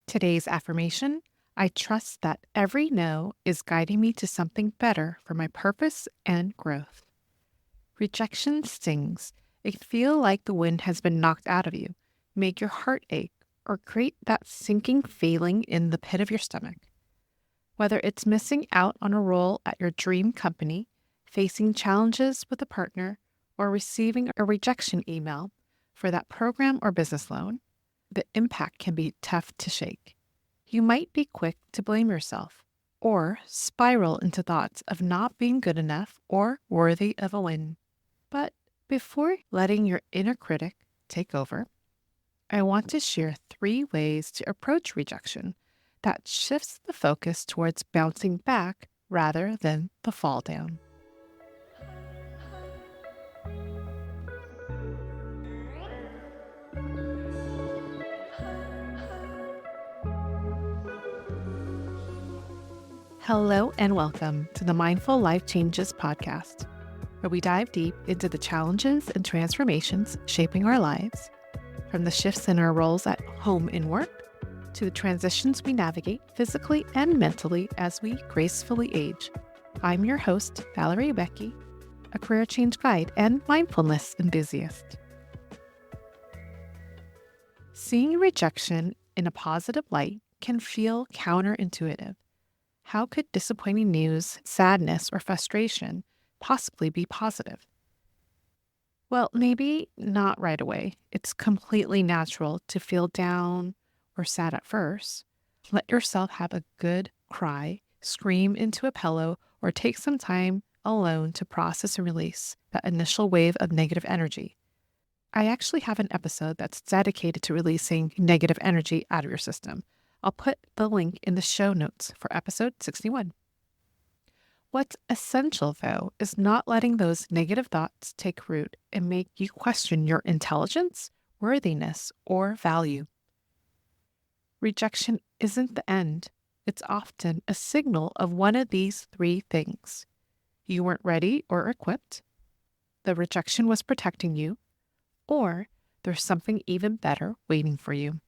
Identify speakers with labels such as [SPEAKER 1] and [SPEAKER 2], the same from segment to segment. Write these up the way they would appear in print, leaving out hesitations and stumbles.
[SPEAKER 1] Today's affirmation: I trust that every no is guiding me to something better for my purpose and growth. Rejection stings. It can feel like the wind has been knocked out of you, make your heart ache, or create that sinking feeling in the pit of your stomach. Whether it's missing out on a role at your dream company, facing challenges with a partner, or receiving a rejection email for that program or business loan, the impact can be tough to shake. You might be quick to blame yourself or spiral into thoughts of not being good enough or worthy of a win. But before letting your inner critic take over, I want to share 3 ways to approach rejection that shifts the focus towards bouncing back rather than the fall down. Hello and welcome to the Mindful Life Changes podcast, where we dive deep into the challenges and transformations shaping our lives, from the shifts in our roles at home and work to the transitions we navigate physically and mentally as we gracefully age. I'm your host, Valerie, a career change guide and mindfulness enthusiast. Seeing rejection in a positive light can feel counterintuitive. How could disappointing news, sadness, or frustration possibly be positive? Well, maybe not right away. It's completely natural to feel down or sad at first. Let yourself have a good cry, scream into a pillow, or take some time alone to process and release that initial wave of negative energy. I actually have an episode that's dedicated to releasing negative energy out of your system. I'll put the link in the show notes for episode 61. What's essential, though, is not letting those negative thoughts take root and make you question your intelligence, worthiness, or value. Rejection isn't the end. It's often a signal of one of these 3 things. You weren't ready or equipped, the rejection was protecting you, or there's something even better waiting for you.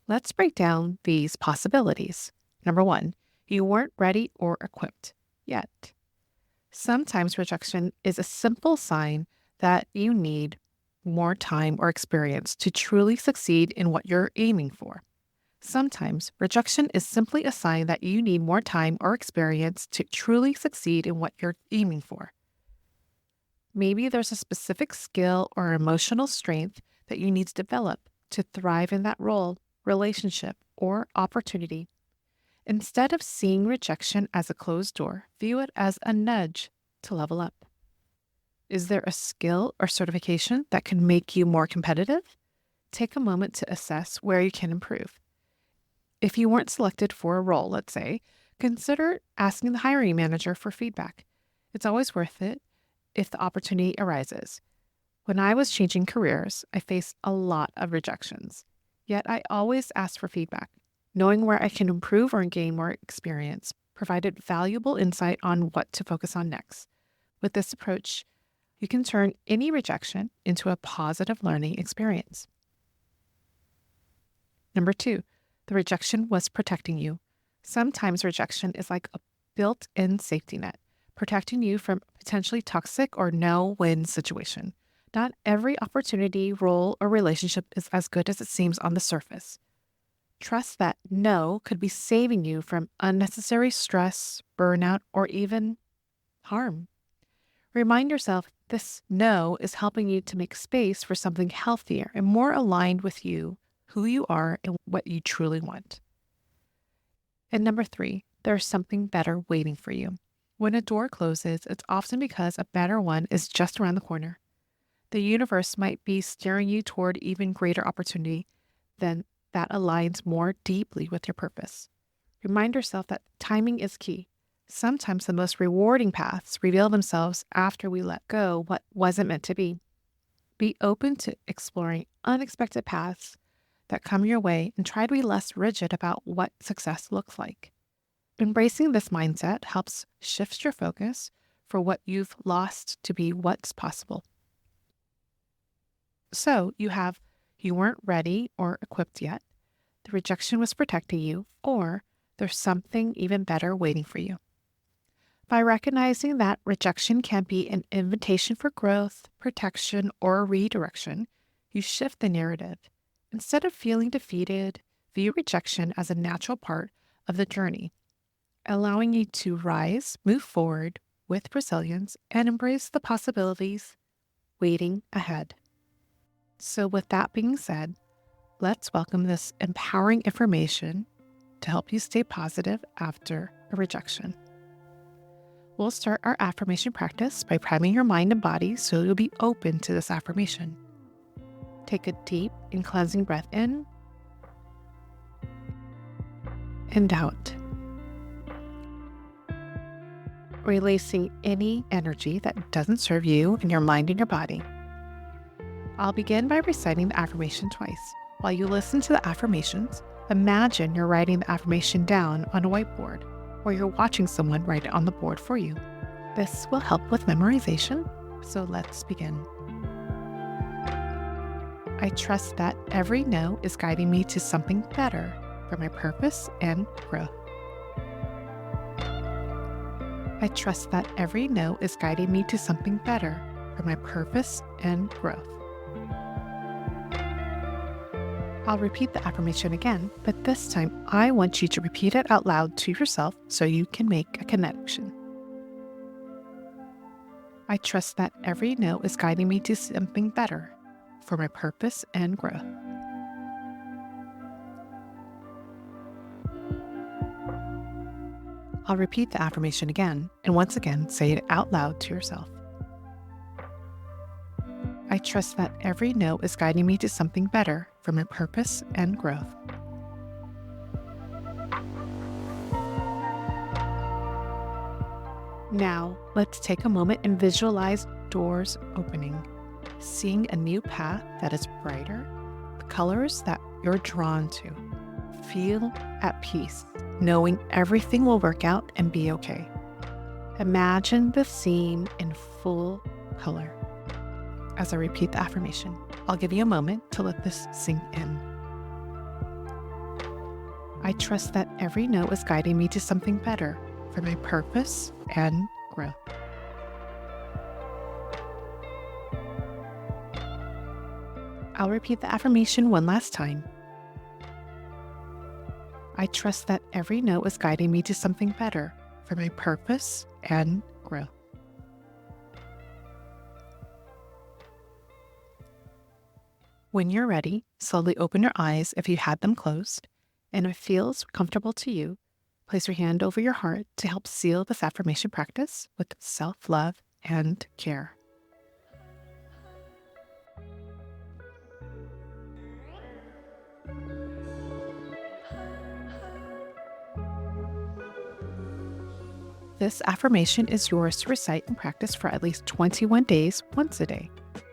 [SPEAKER 1] Let's break down these possibilities. Number 1, you weren't ready or equipped yet. Sometimes rejection is a simple sign that you need more time or experience to truly succeed in what you're aiming for. Sometimes rejection is simply a sign that you need more time or experience to truly succeed in what you're aiming for. Maybe there's a specific skill or emotional strength that you need to develop to thrive in that role, relationship, or opportunity. Instead of seeing rejection as a closed door, view it as a nudge to level up. Is there a skill or certification that can make you more competitive? Take a moment to assess where you can improve. If you weren't selected for a role, let's say, consider asking the hiring manager for feedback. It's always worth it if the opportunity arises. When I was changing careers, I faced a lot of rejections. Yet I always asked for feedback. Knowing where I can improve or gain more experience provided valuable insight on what to focus on next. With this approach, you can turn any rejection into a positive learning experience. Number 2, the rejection was protecting you. Sometimes rejection is like a built-in safety net, protecting you from a potentially toxic or no-win situation. Not every opportunity, role, or relationship is as good as it seems on the surface. Trust that no could be saving you from unnecessary stress, burnout, or even harm. Remind yourself this no is helping you to make space for something healthier and more aligned with you, who you are, and what you truly want. And number 3, there's something better waiting for you. When a door closes, it's often because a better one is just around the corner. The universe might be steering you toward even greater opportunity than that aligns more deeply with your purpose. Remind yourself that timing is key. Sometimes the most rewarding paths reveal themselves after we let go what wasn't meant to be. Be open to exploring unexpected paths that come your way and try to be less rigid about what success looks like. Embracing this mindset helps shift your focus for what you've lost to be what's possible. So you weren't ready or equipped yet. the rejection was protecting you, or there's something even better waiting for you. By recognizing that rejection can be an invitation for growth, protection, or redirection, you shift the narrative. Instead of feeling defeated, view rejection as a natural part of the journey, allowing you to rise, move forward with resilience, and embrace the possibilities waiting ahead. So with that being said, let's welcome this empowering information to help you stay positive after a rejection. We'll start our affirmation practice by priming your mind and body so you'll be open to this affirmation. Take a deep and cleansing breath in and out, releasing any energy that doesn't serve you and your mind and your body. I'll begin by reciting the affirmation twice. While you listen to the affirmations, imagine you're writing the affirmation down on a whiteboard, or you're watching someone write it on the board for you. This will help with memorization, so let's begin. I trust that every no is guiding me to something better for my purpose and growth. I trust that every no is guiding me to something better for my purpose and growth. I'll repeat the affirmation again, but this time I want you to repeat it out loud to yourself so you can make a connection. I trust that every no is guiding me to something better for my purpose and growth. I'll repeat the affirmation again, and once again say it out loud to yourself. I trust that every no is guiding me to something better for my purpose and growth. Now, let's take a moment and visualize doors opening, seeing a new path that is brighter, the colors that you're drawn to. Feel at peace, knowing everything will work out and be okay. Imagine the scene in full color. As I repeat the affirmation, I'll give you a moment to let this sink in. I trust that every no is guiding me to something better for my purpose and growth. I'll repeat the affirmation one last time. I trust that every no is guiding me to something better for my purpose and growth. When you're ready, slowly open your eyes if you had them closed, and if it feels comfortable to you, place your hand over your heart to help seal this affirmation practice with self-love and care. This affirmation is yours to recite and practice for at least 21 days once a day.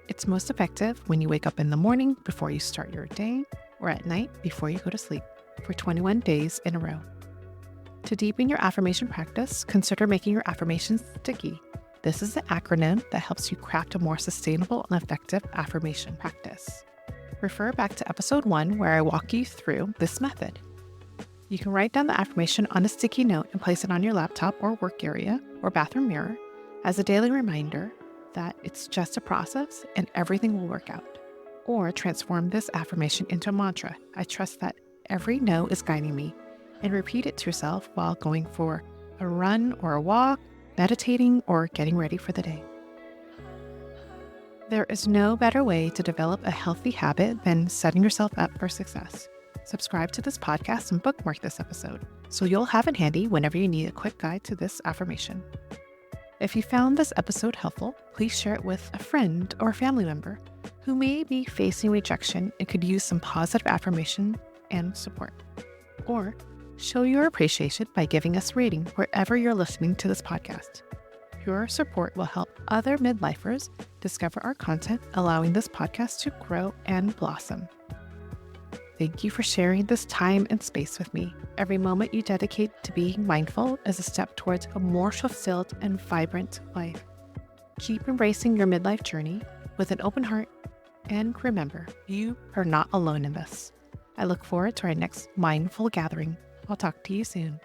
[SPEAKER 1] It's most effective when you wake up in the morning before you start your day, or at night before you go to sleep, for 21 days in a row. To deepen your affirmation practice, consider making your affirmations sticky. This is an acronym that helps you craft a more sustainable and effective affirmation practice. Refer back to episode 1 where I walk you through this method. You can write down the affirmation on a sticky note and place it on your laptop or work area or bathroom mirror as a daily reminder that it's just a process and everything will work out. Or transform this affirmation into a mantra. I trust that every no is guiding me, and repeat it to yourself while going for a run or a walk, meditating, or getting ready for the day. There is no better way to develop a healthy habit than setting yourself up for success. Subscribe to this podcast and bookmark this episode so you'll have it handy whenever you need a quick guide to this affirmation. If you found this episode helpful, please share it with a friend or family member who may be facing rejection and could use some positive affirmation and support. Or show your appreciation by giving us a rating wherever you're listening to this podcast. Your support will help other midlifers discover our content, allowing this podcast to grow and blossom. Thank you for sharing this time and space with me. Every moment you dedicate to being mindful is a step towards a more fulfilled and vibrant life. Keep embracing your midlife journey with an open heart, and remember, you are not alone in this. I look forward to our next mindful gathering. I'll talk to you soon.